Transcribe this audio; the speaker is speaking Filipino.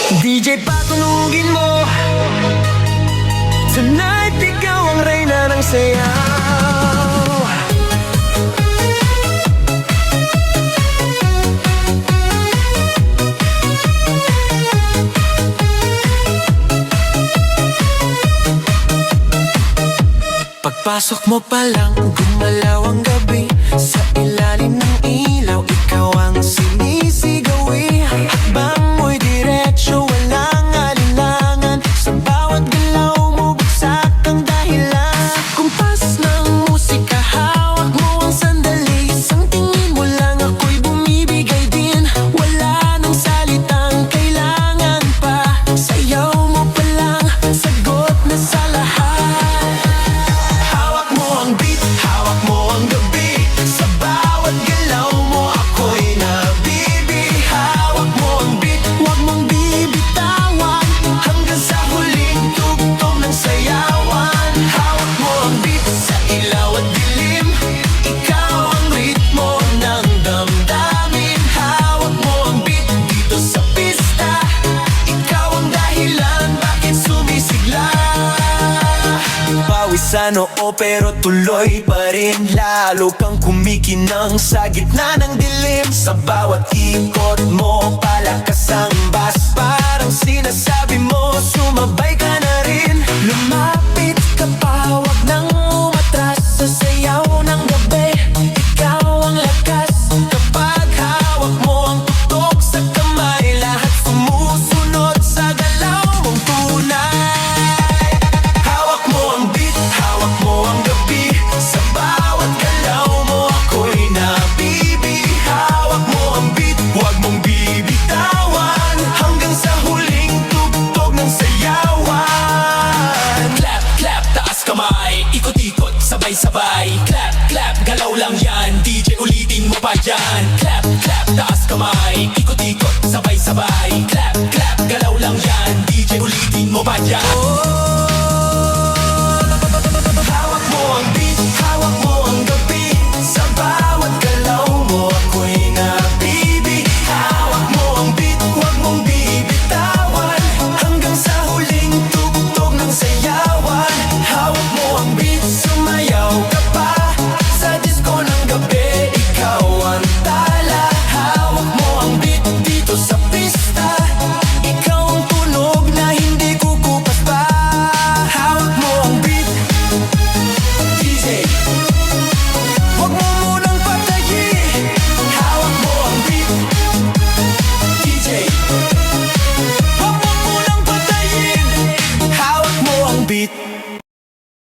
DJ patunugin mo, tonight ikaw ang reyna ng sayaw. Pagpasok mo pa lang, gumalaw ang gabi. Sa ilalim ng ilaw, ikaw ang sinisigawi. Hakbang mo'y diretso, walang alinlangan. Sa bawat galaw mo, bagsak ang dahilan. Kumpas ng musika, hawak mo ang sandali. Isang tingin mo lang, ako'y bumibigay din. Wala nang salitang kailangan pa. Sayaw mo pa lang, sagot na sa lahat. Sa noo pero tuloy pa rin. Lalo kang kumikinang sa gitna ng dilim. Sa bawat ikot mo, palakas ang bass. Parang sinasabi mo, sumabay ka na rin. Lumapit ka pa, wag nang umatras. Sa sayaw ng gabi, ikaw ang lakas. Kapag hawak mo ang tutok sa kamay, lahat sumusunod sa galaw mong tunay. Hawak mo ang beat, hawak mo ang gabi. Sa bawat galaw mo, ako'y nabibi. Hawak mo ang beat, huwag mong bibitawan. Hanggang sa huling tugtog ng sayawan. Clap, clap, taas kamay, ikot-ikot, sabay-sabay. Clap, clap, galaw lang yan, DJ ulitin mo pa yan. Clap, clap, taas kamay, ikot-ikot, sabay-sabay. Clap, clap, galaw lang yan, DJ ulitin mo pa yan. Hawak mo ang beat, hawak mo ang gabi. Sa bawat galaw mo, ako'y nabibi. Hawak mo ang beat, huwag mong bibitawan. Hanggang sa huling tugtog ng sayawan. Hawak mo ang beat, sumayaw ka pa. Sa disco ng gabi, ikaw ang tala. Hawak mo ang beat dito sa pista. Ikaw ang tunog na hindi kukupas pa. Hawak mo ang beat, DJ, huwag mo munang patayin. Hawak mo ang beat, DJ, huwag mo munang patayin. Hawak mo ang beat.